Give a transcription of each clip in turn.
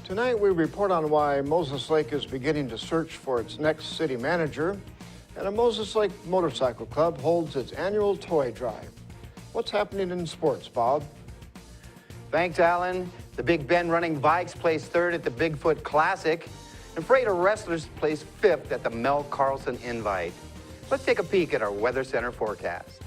Tonight we report on why Moses Lake is beginning to search for its next city manager, and a Moses Lake Motorcycle Club holds its annual toy drive. What's happening in sports, Bob? Thanks, Alan. The Big Ben Running Vikes placed third at the Bigfoot Classic, and Freighter Wrestlers placed fifth at the Mel Carlson Invite. Let's take a peek at our Weather Center forecast.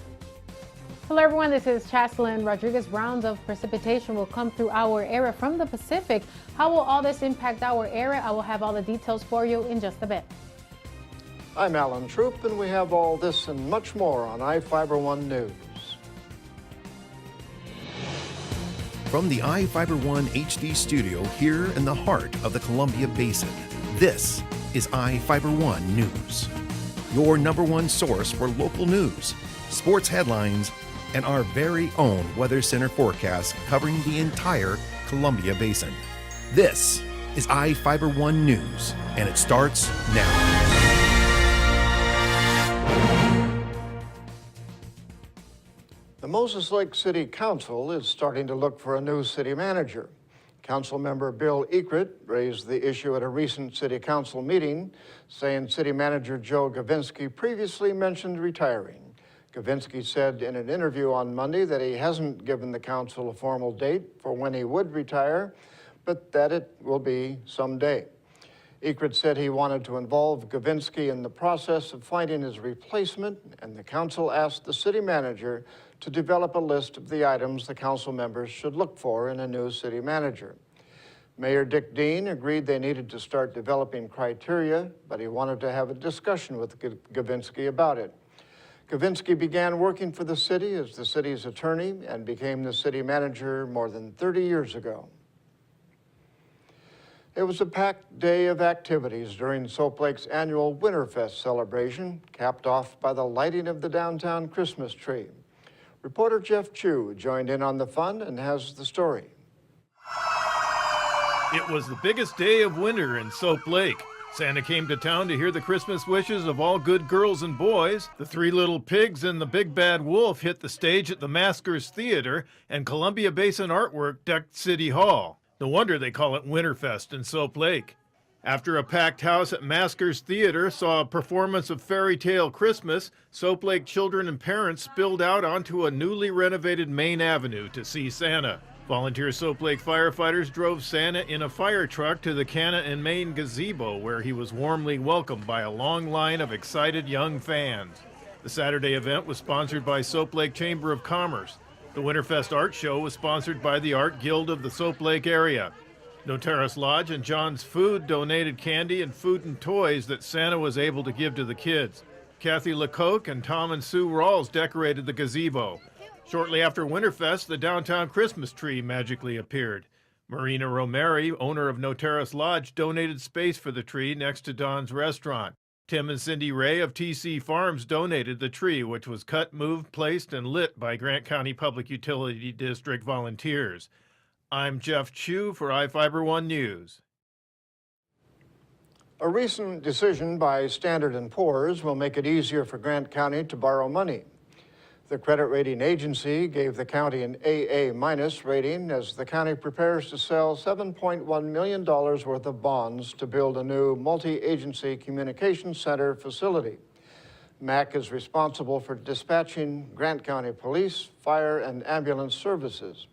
Hello everyone, this is Chaslyn Rodriguez. Rounds of precipitation will come through our area from the Pacific. How will all this impact our area? I will have all the details for you in just a bit. I'm Alan Troop, and we have all this and much more on iFiber One News. From the iFiber One HD studio here in the heart of the Columbia Basin, this is iFiber One News, your #1 source for local news, sports headlines, and our very own Weather Center forecast covering the entire Columbia Basin. This is iFiber One News, and it starts now. The Moses Lake City Council is starting to look for a new city manager. Councilmember Bill Ekrit raised the issue at a recent city council meeting, saying city manager Joe Gavinsky previously mentioned retiring. Gavinsky said in an interview on Monday that he hasn't given the council a formal date for when he would retire, but that it will be someday. Ekrit said he wanted to involve Gavinsky in the process of finding his replacement, and the council asked the city manager to develop a list of the items the council members should look for in a new city manager. Mayor Dick Dean agreed they needed to start developing criteria, but he wanted to have a discussion with Gavinsky about it. Gavinsky began working for the city as the city's attorney and became the city manager more than 30 years ago. It was a packed day of activities during Soap Lake's annual Winterfest celebration, capped off by the lighting of the downtown Christmas tree. Reporter Jeff Chu joined in on the fun and has the story. It was the biggest day of winter in Soap Lake. Santa came to town to hear the Christmas wishes of all good girls and boys. The Three Little Pigs and the Big Bad Wolf hit the stage at the Maskers Theater, and Columbia Basin artwork decked City Hall. No wonder they call it Winterfest in Soap Lake. After a packed house at Maskers Theater saw a performance of Fairy Tale Christmas, Soap Lake children and parents spilled out onto a newly renovated Main Avenue to see Santa. Volunteer Soap Lake firefighters drove Santa in a fire truck to the Canna and Main gazebo, where he was warmly welcomed by a long line of excited young fans. The Saturday event was sponsored by Soap Lake Chamber of Commerce. The Winterfest Art Show was sponsored by the Art Guild of the Soap Lake area. Notaris Lodge and John's Food donated candy and food and toys that Santa was able to give to the kids. Kathy Lecoq and Tom and Sue Rawls decorated the gazebo. Shortly after Winterfest, the downtown Christmas tree magically appeared. Marina Romeri, owner of Notaris Lodge, donated space for the tree next to Don's restaurant. Tim and Cindy Ray of TC Farms donated the tree, which was cut, moved, placed, and lit by Grant County Public Utility District volunteers. I'm Jeff Chu for iFiber One News. A recent decision by Standard & Poor's will make it easier for Grant County to borrow money. The credit rating agency gave the county an AA- rating as the county prepares to sell $7.1 million worth of bonds to build a new multi-agency communications center facility. MAC is responsible for dispatching Grant County Police, Fire, and Ambulance services.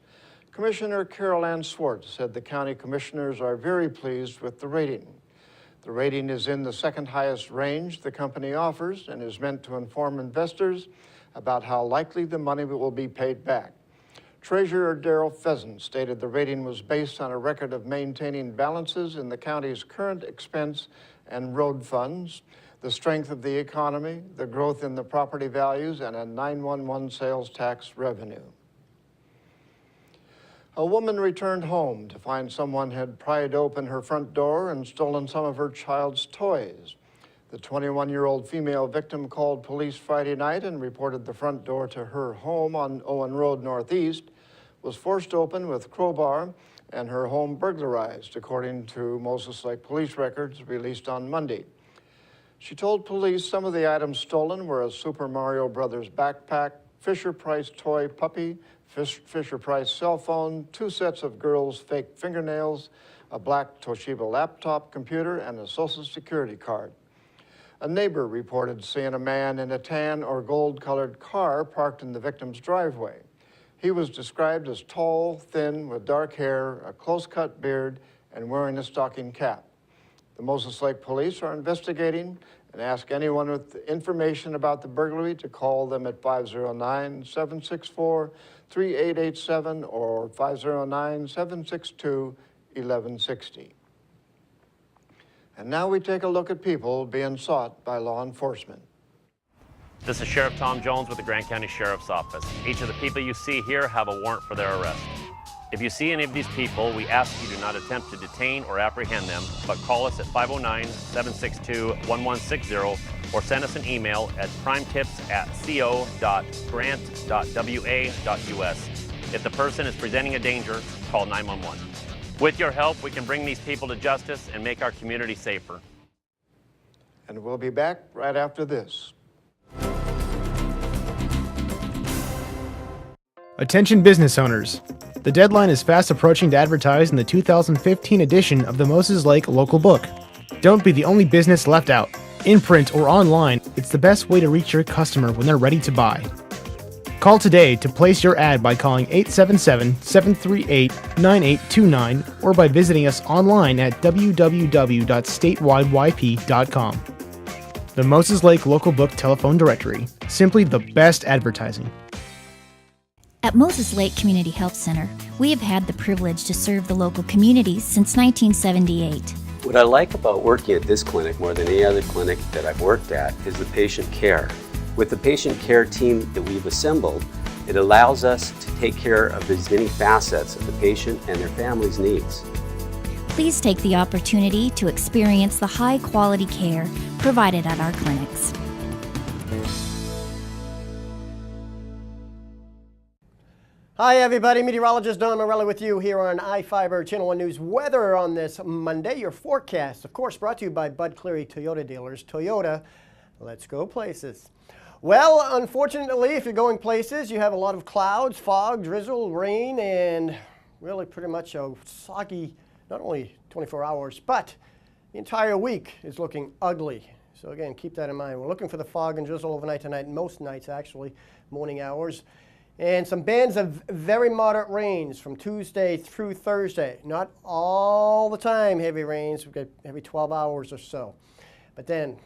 Commissioner Carol Ann Swartz said the county commissioners are very pleased with the rating. The rating is in the second highest range the company offers and is meant to inform investors about how likely the money will be paid back. Treasurer Darrell Pheasant stated the rating was based on a record of maintaining balances in the county's current expense and road funds, the strength of the economy, the growth in the property values, and a 911 sales tax revenue. A woman returned home to find someone had pried open her front door and stolen some of her child's toys. The 21-year-old female victim called police Friday night and reported the front door to her home on Owen Road Northeast was forced open with crowbar and her home burglarized, according to Moses Lake police records released on Monday. She told police some of the items stolen were a Super Mario Brothers backpack, Fisher-Price toy puppy, Fisher-Price cell phone, 2 sets of girls' fake fingernails, a black Toshiba laptop computer, and a Social Security card. A neighbor reported seeing a man in a tan or gold-colored car parked in the victim's driveway. He was described as tall, thin, with dark hair, a close-cut beard, and wearing a stocking cap. The Moses Lake Police are investigating and ask anyone with information about the burglary to call them at 509-764-3887 or 509-762-1160. And now we take a look at people being sought by law enforcement. This is Sheriff Tom Jones with the Grant County Sheriff's Office. Each of the people you see here have a warrant for their arrest. If you see any of these people, we ask you do not attempt to detain or apprehend them, but call us at 509-762-1160 or send us an email at primetips@co.grant.wa.us. If the person is presenting a danger, call 911. With your help, we can bring these people to justice and make our community safer. And we'll be back right after this. Attention business owners. The deadline is fast approaching to advertise in the 2015 edition of the Moses Lake Local Book. Don't be the only business left out. In print or online, it's the best way to reach your customer when they're ready to buy. Call today to place your ad by calling 877-738-9829 or by visiting us online at www.statewideyp.com. The Moses Lake Local Book Telephone Directory. Simply the best advertising. At Moses Lake Community Health Center, we have had the privilege to serve the local community since 1978. What I like about working at this clinic more than any other clinic that I've worked at is the patient care. With the patient care team that we've assembled, it allows us to take care of as many facets of the patient and their family's needs. Please take the opportunity to experience the high-quality care provided at our clinics. Hi everybody, meteorologist Don Morelli with you here on iFiber Channel 1 News. Weather on this Monday, your forecast, of course, brought to you by Bud Cleary Toyota dealers. Toyota, let's go places. Well, unfortunately, if you're going places, you have a lot of clouds, fog, drizzle, rain, and really pretty much a soggy, not only 24 hours, but the entire week is looking ugly. So again, keep that in mind. We're looking for the fog and drizzle overnight tonight, most nights actually, morning hours. And some bands of very moderate rains from Tuesday through Thursday. Not all the time heavy rains, we get every 12 hours or so. But then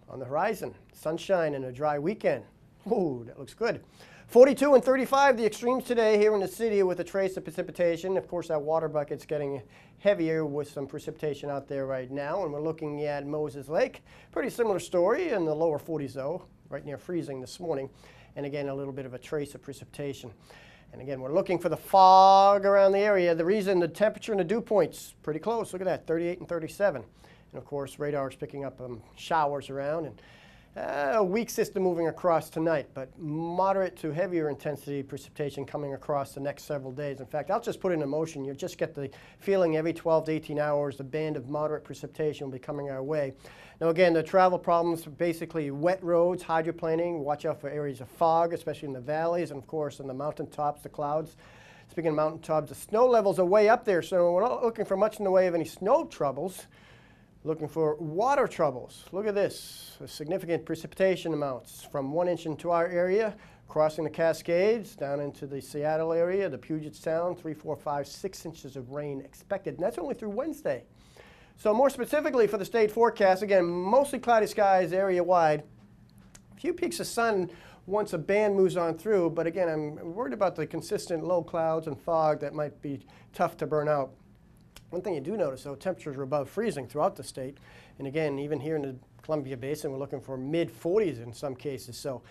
on the horizon, sunshine and a dry weekend. Ooh, that looks good. 42 and 35, the extremes today here in the city with a trace of precipitation. Of course, that water bucket's getting heavier with some precipitation out there right now. And we're looking at Moses Lake. Pretty similar story in the lower 40s though, right near freezing this morning. And again, a little bit of a trace of precipitation. And again, we're looking for the fog around the area. The reason the temperature and the dew points pretty close. Look at that, 38 and 37. And of course, radar is picking up showers around. And a weak system moving across tonight, but moderate to heavier intensity precipitation coming across the next several days. In fact, I'll just put it in motion. You'll just get the feeling every 12 to 18 hours, the band of moderate precipitation will be coming our way. Now again, the travel problems, basically wet roads, hydroplaning. Watch out for areas of fog, especially in the valleys, and of course on the mountaintops, the clouds. Speaking of mountaintops, the snow levels are way up there, so we're not looking for much in the way of any snow troubles. Looking for water troubles. Look at this, significant precipitation amounts from 1 inch into our area, crossing the Cascades, down into the Seattle area, the Puget Sound, 3, 4, 5, 6 inches of rain expected, and that's only through Wednesday. So more specifically for the state forecast, again, mostly cloudy skies area-wide. A few peaks of sun once a band moves on through, but again, I'm worried about the consistent low clouds and fog that might be tough to burn out. One thing you do notice, though, temperatures are above freezing throughout the state. And again, even here in the Columbia Basin, we're looking for mid-40s in some cases. So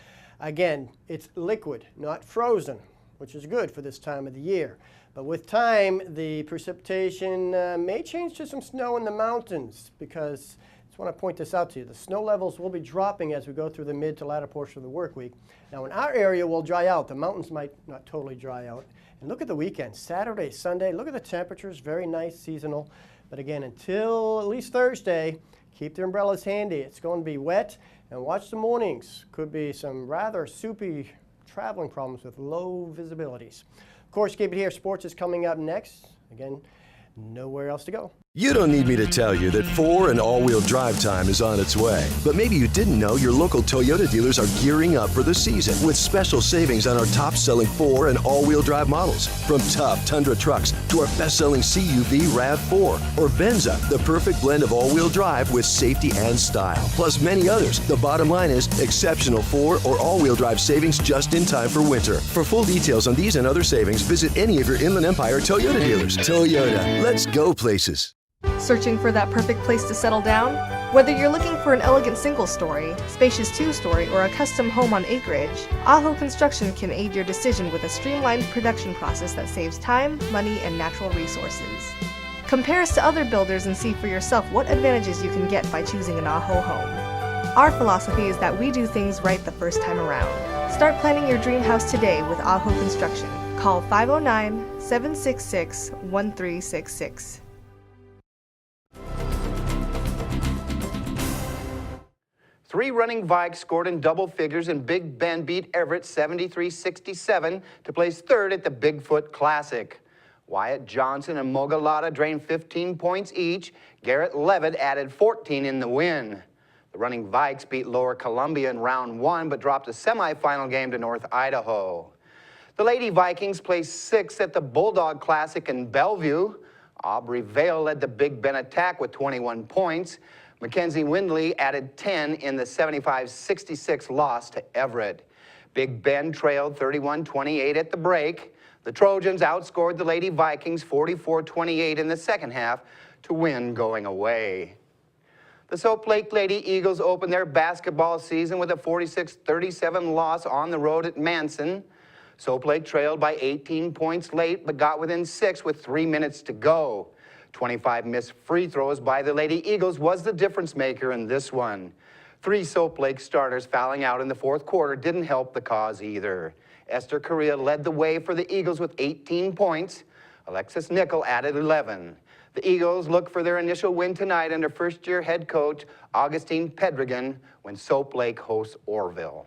again, it's liquid, not frozen, which is good for this time of the year. But with time, the precipitation may change to some snow in the mountains because I just want to point this out to you. The snow levels will be dropping as we go through the mid to latter portion of the work week. Now, in our area, will dry out. The mountains might not totally dry out. And look at the weekend, Saturday, Sunday. Look at the temperatures, very nice, seasonal. But again, until at least Thursday, keep the umbrellas handy. It's going to be wet. And watch the mornings. Could be some rather soupy traveling problems with low visibilities. Of course, keep it here. Sports is coming up next. Again, nowhere else to go. You don't need me to tell you that 4 and all-wheel drive time is on its way. But maybe you didn't know your local Toyota dealers are gearing up for the season with special savings on our top-selling 4 and all-wheel drive models. From tough Tundra trucks to our best-selling CUV RAV4 or Venza, the perfect blend of all-wheel drive with safety and style. Plus many others. The bottom line is exceptional 4 or all-wheel drive savings just in time for winter. For full details on these and other savings, visit any of your Inland Empire Toyota dealers. Toyota, let's go places. Searching for that perfect place to settle down? Whether you're looking for an elegant single-story, spacious two-story, or a custom home on acreage, Aho Construction can aid your decision with a streamlined production process that saves time, money, and natural resources. Compare us to other builders and see for yourself what advantages you can get by choosing an Aho home. Our philosophy is that we do things right the first time around. Start planning your dream house today with Aho Construction. Call 509-766-1366. Three running Vikes scored in double figures, and Big Bend beat Everett 73-67 to place third at the Bigfoot Classic. Wyatt Johnson and Mogalata drained 15 points each. Garrett Levitt added 14 in the win. The running Vikes beat Lower Columbia in round 1, but dropped a semifinal game to North Idaho. The Lady Vikings placed 6th at the Bulldog Classic in Bellevue. Aubrey Vale led the Big Bend attack with 21 points. Mackenzie Windley added 10 in the 75-66 loss to Everett. Big Bend trailed 31-28 at the break. The Trojans outscored the Lady Vikings 44-28 in the second half to win going away. The Soap Lake Lady Eagles opened their basketball season with a 46-37 loss on the road at Manson. Soap Lake trailed by 18 points late, but got within 6 with 3 minutes to go. 25 missed free throws by the Lady Eagles was the difference maker in this one. 3 Soap Lake starters fouling out in the fourth quarter didn't help the cause either. Esther Correa led the way for the Eagles with 18 points. Alexis Nickel added 11. The Eagles look for their initial win tonight under first-year head coach Augustine Pedregan when Soap Lake hosts Orville.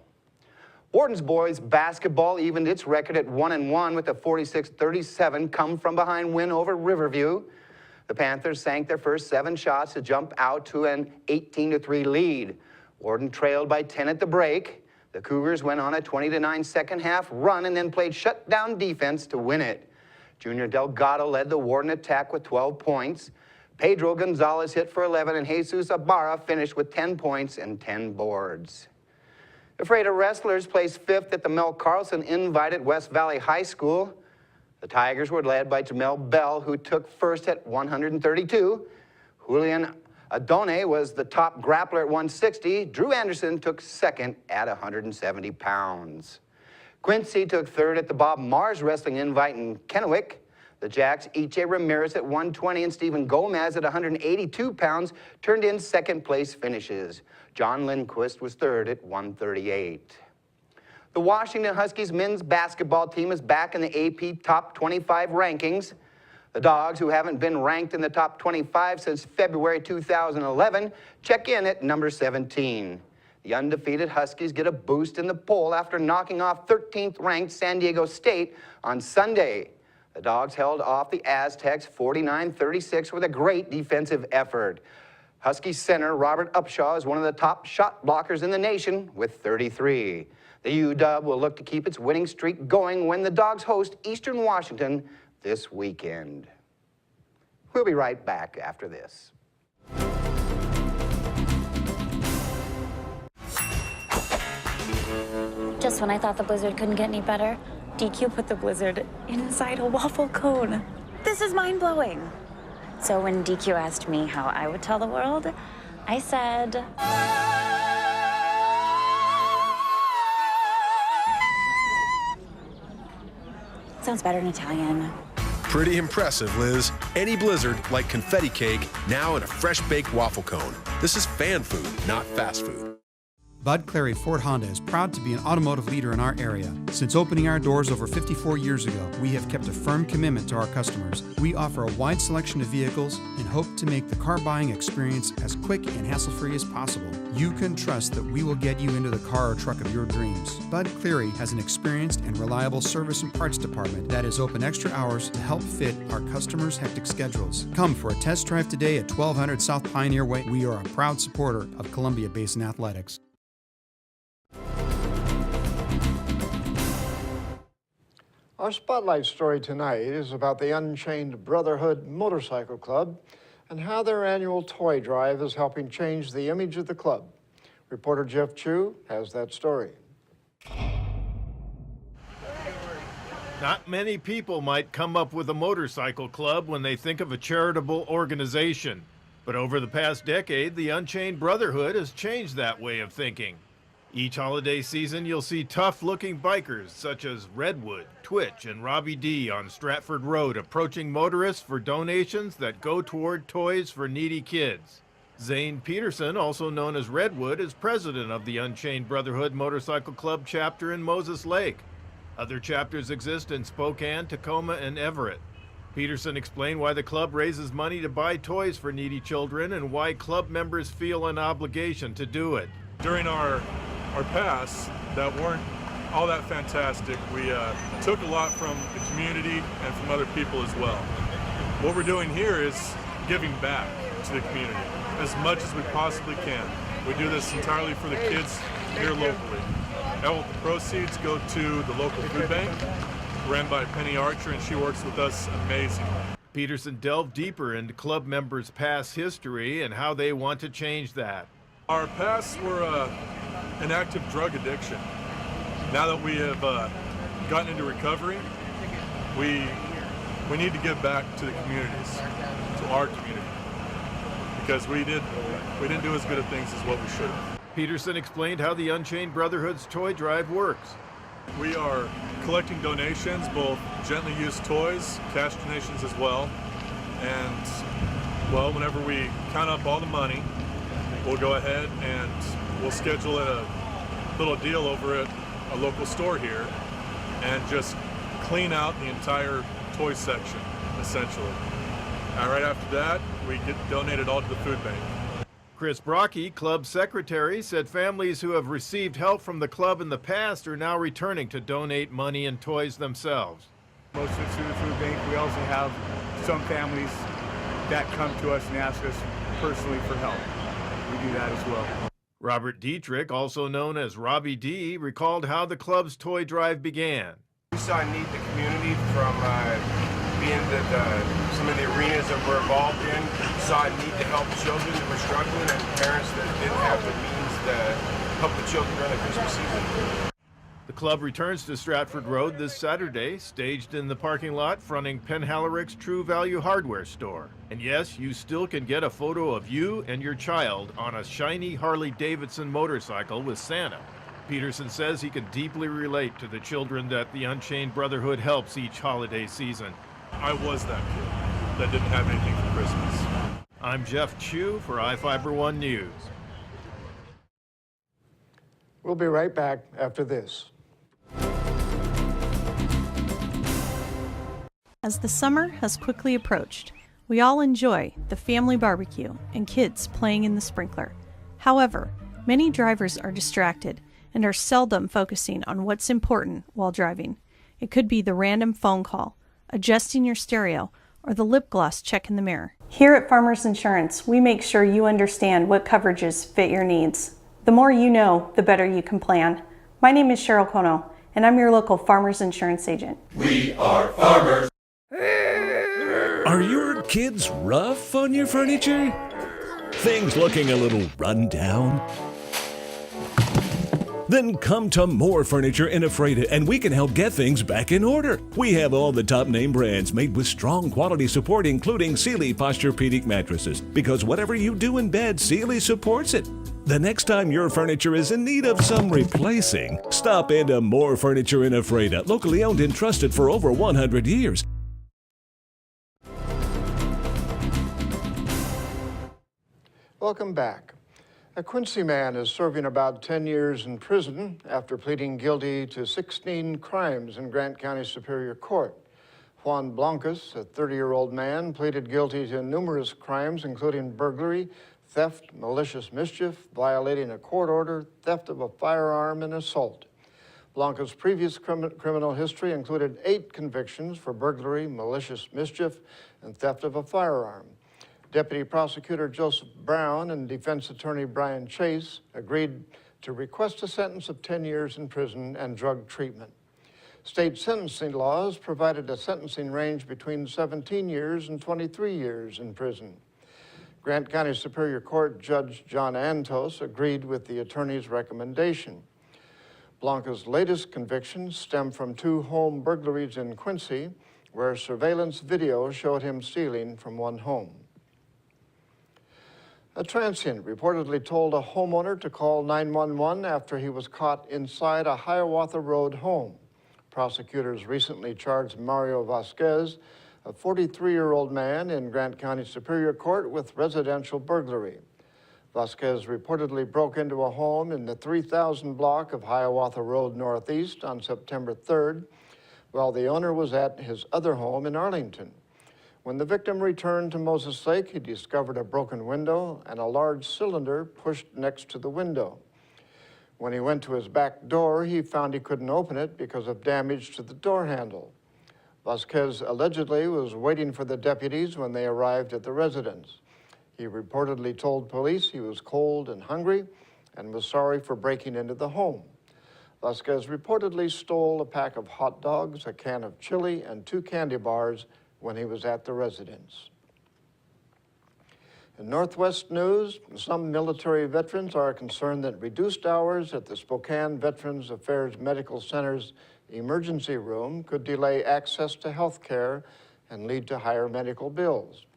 Wharton's boys basketball evened its record at 1-1 with a 46-37 come-from-behind win over Riverview. The Panthers sank their first 7 shots to jump out to an 18-3 lead. Wharton trailed by 10 at the break. The Cougars went on a 20-9 second half run and then played shutdown defense to win it. Junior Delgado led the Wharton attack with 12 points. Pedro Gonzalez hit for 11, and Jesus Ibarra finished with 10 points and 10 boards. The Freda Wrestlers placed 5th at the Mel Carlson Invite at West Valley High School. The Tigers were led by Jamel Bell, who took first at 132. Julian Adone was the top grappler at 160. Drew Anderson took second at 170 pounds. Quincy took third at the Bob Mars Wrestling Invite in Kennewick. The Jacks, E.J. Ramirez at 120 and Stephen Gomez at 182 pounds turned in second-place finishes. John Lindquist was third at 138. The Washington Huskies men's basketball team is back in the AP Top 25 rankings. The Dogs, who haven't been ranked in the top 25 since February 2011, check in at number 17. The undefeated Huskies get a boost in the poll after knocking off 13th-ranked San Diego State on Sunday. The Dogs held off the Aztecs 49-36 with a great defensive effort. Husky center Robert Upshaw is one of the top shot blockers in the nation with 33. The UW will look to keep its winning streak going when the Dogs host Eastern Washington this weekend. We'll be right back after this. Just when I thought the blizzard couldn't get any better, DQ put the blizzard inside a waffle cone. This is mind-blowing. So when DQ asked me how I would tell the world, I said... Sounds better in Italian. Pretty impressive, Liz. Any blizzard, like confetti cake, now in a fresh baked waffle cone. This is fan food, not fast food. Bud Clary Ford Honda is proud to be an automotive leader in our area. Since opening our doors over 54 years ago, we have kept a firm commitment to our customers. We offer a wide selection of vehicles and hope to make the car buying experience as quick and hassle-free as possible. You can trust that we will get you into the car or truck of your dreams. Bud Cleary has an experienced and reliable service and parts department that is open extra hours to help fit our customers' hectic schedules. Come for a test drive today at 1200 South Pioneer Way. We are a proud supporter of Columbia Basin Athletics. Our spotlight story tonight is about the Unchained Brotherhood Motorcycle Club and how their annual toy drive is helping change the image of the club. Reporter Jeff Chu has that story. Not many people might come up with a motorcycle club when they think of a charitable organization. But over the past decade, the Unchained Brotherhood has changed that way of thinking. Each holiday season, you'll see tough-looking bikers such as Redwood, Twitch, and Robbie D on Stratford Road approaching motorists for donations that go toward toys for needy kids. Zane Peterson, also known as Redwood, is president of the Unchained Brotherhood Motorcycle Club chapter in Moses Lake. Other chapters exist in Spokane, Tacoma, and Everett. Peterson explained why the club raises money to buy toys for needy children and why club members feel an obligation to do it. During our past that weren't all that fantastic, we took a lot from the community and from other people as well. What we're doing here is giving back to the community as much as we possibly can. We do this entirely for the kids here locally. All the proceeds go to the local food bank ran by Penny Archer, and she works with us amazingly. Peterson delved deeper into club members' past history and how they want to change that. Our pasts were an active drug addiction. Now that we have gotten into recovery, we need to give back to the communities, to our community, because we didn't do as good of things as what we should have. Peterson explained how the Unchained Brotherhood's toy drive works. We are collecting donations, both gently used toys, cash donations as well, and well, whenever we count up all the money, we'll go ahead and we'll schedule a little deal over at a local store here and just clean out the entire toy section, essentially. And right after that, we get donated all to the food bank. Chris Brocky, club secretary, said families who have received help from the club in the past are now returning to donate money and toys themselves. Most of it's through the food bank. We also have some families that come to us and ask us personally for help. We do that as well. Robert Dietrich, also known as Robbie D, recalled how the club's toy drive began. We saw a need in the community from being that some of the arenas that we're involved in, saw a need to help children that were struggling and parents that didn't have the means to help the children during the Christmas season. The club returns to Stratford Road this Saturday, staged in the parking lot fronting Penhalleric's True Value Hardware store. And yes, you still can get a photo of you and your child on a shiny Harley-Davidson motorcycle with Santa. Peterson says he can deeply relate to the children that the Unchained Brotherhood helps each holiday season. I was that kid that didn't have anything for Christmas. I'm Jeff Chu for iFiber One News. We'll be right back after this. As the summer has quickly approached, we all enjoy the family barbecue and kids playing in the sprinkler. However, many drivers are distracted and are seldom focusing on what's important while driving. It could be the random phone call, adjusting your stereo, or the lip gloss check in the mirror. Here at Farmers Insurance, we make sure you understand what coverages fit your needs. The more you know, the better you can plan. My name is Cheryl Kono, and I'm your local Farmers Insurance agent. We are farmers. Are your kids rough on your furniture? Things looking a little run down? Then come to More Furniture in Ephrata and we can help get things back in order. We have all the top name brands made with strong quality support, including Sealy Posturepedic mattresses. Because whatever you do in bed, Sealy supports it. The next time your furniture is in need of some replacing, stop into More Furniture in Ephrata, locally owned and trusted for over 100 years. Welcome back. A Quincy man is serving about 10 years in prison after pleading guilty to 16 crimes in Grant County Superior Court. Juan Blancas, a 30-year-old man, pleaded guilty to numerous crimes, including burglary, theft, malicious mischief, violating a court order, theft of a firearm, and assault. Blancas' previous criminal history included 8 convictions for burglary, malicious mischief, and theft of a firearm. Deputy Prosecutor Joseph Brown and defense attorney Brian Chase agreed to request a sentence of 10 years in prison and drug treatment. State sentencing laws provided a sentencing range between 17 years and 23 years in prison. Grant County Superior Court Judge John Antos agreed with the attorney's recommendation. Blancas' latest convictions stem from 2 home burglaries in Quincy, where surveillance video showed him stealing from one home. A transient reportedly told a homeowner to call 911 after he was caught inside a Hiawatha Road home. Prosecutors recently charged Mario Vasquez, a 43-year-old man in Grant County Superior Court, with residential burglary. Vasquez reportedly broke into a home in the 3000 block of Hiawatha Road Northeast on September 3rd, while the owner was at his other home in Arlington. When the victim returned to Moses Lake, he discovered a broken window and a large cylinder pushed next to the window. When he went to his back door, he found he couldn't open it because of damage to the door handle. Vasquez allegedly was waiting for the deputies when they arrived at the residence. He reportedly told police he was cold and hungry and was sorry for breaking into the home. Vasquez reportedly stole a pack of hot dogs, a can of chili, and 2 candy bars when he was at the residence. In Northwest news, some military veterans are concerned that reduced hours at the Spokane Veterans Affairs Medical Center's emergency room could delay access to health care and lead to higher medical bills.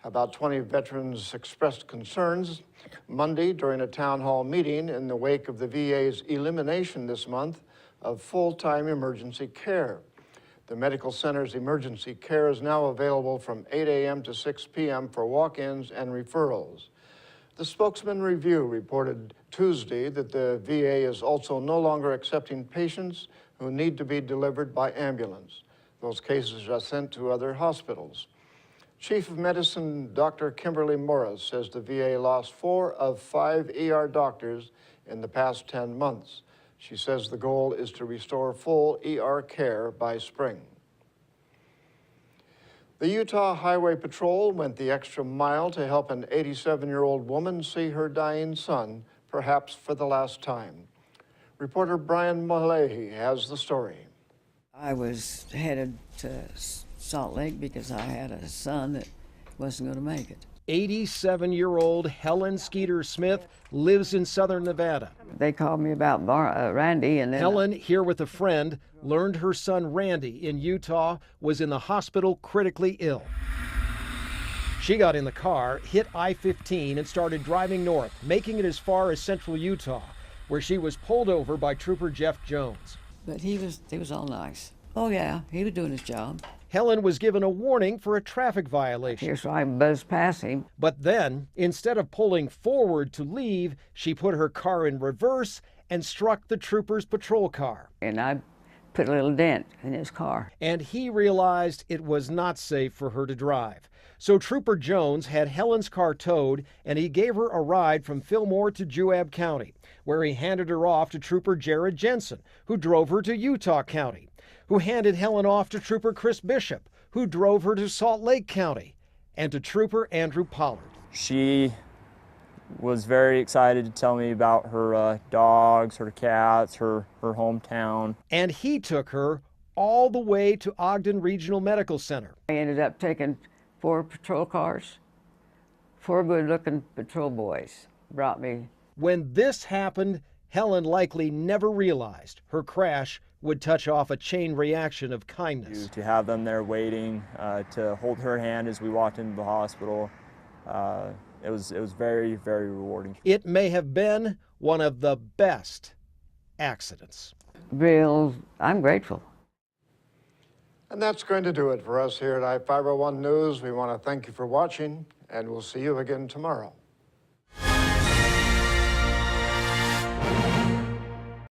About 20 veterans expressed concerns Monday during a town hall meeting in the wake of the VA's elimination this month of full-time emergency care. The medical center's emergency care is now available from 8 a.m. to 6 p.m. for walk-ins and referrals. The Spokesman Review reported Tuesday that the VA is also no longer accepting patients who need to be delivered by ambulance. Those cases are sent to other hospitals. Chief of Medicine Dr. Kimberly Morris says the VA lost 4 of 5 ER doctors in the past 10 months. She says the goal is to restore full ER care by spring. The Utah Highway Patrol went the extra mile to help an 87-year-old woman see her dying son, perhaps for the last time. Reporter Brian Mullehy has the story. I was headed to Salt Lake because I had a son that wasn't going to make it. 87-year-old Helen Skeeter Smith lives in southern Nevada. They called me about Randy, and then Helen, here with a friend, learned her son Randy in Utah was in the hospital critically ill. She got in the car, hit I-15, and started driving north, making it as far as central Utah, where she was pulled over by Trooper Jeff Jones. But he was all nice. Oh yeah, he was doing his job. Helen was given a warning for a traffic violation. Here's why I buzzed past him. But then, instead of pulling forward to leave, she put her car in reverse and struck the trooper's patrol car. And I put a little dent in his car. And he realized it was not safe for her to drive. So Trooper Jones had Helen's car towed, and he gave her a ride from Fillmore to Juab County, where he handed her off to Trooper Jared Jensen, who drove her to Utah County, who handed Helen off to Trooper Chris Bishop, who drove her to Salt Lake County, and to Trooper Andrew Pollard. She was very excited to tell me about her dogs, her cats, her hometown. And he took her all the way to Ogden Regional Medical Center. I ended up taking 4 patrol cars. 4 good-looking patrol boys brought me. When this happened, Helen likely never realized her crash would touch off a chain reaction of kindness. To have them there waiting, to hold her hand as we walked into the hospital, it was very, very rewarding. It may have been one of the best accidents. I'm grateful. And that's going to do it for us here at I-501 News. We want to thank you for watching, and we'll see you again tomorrow.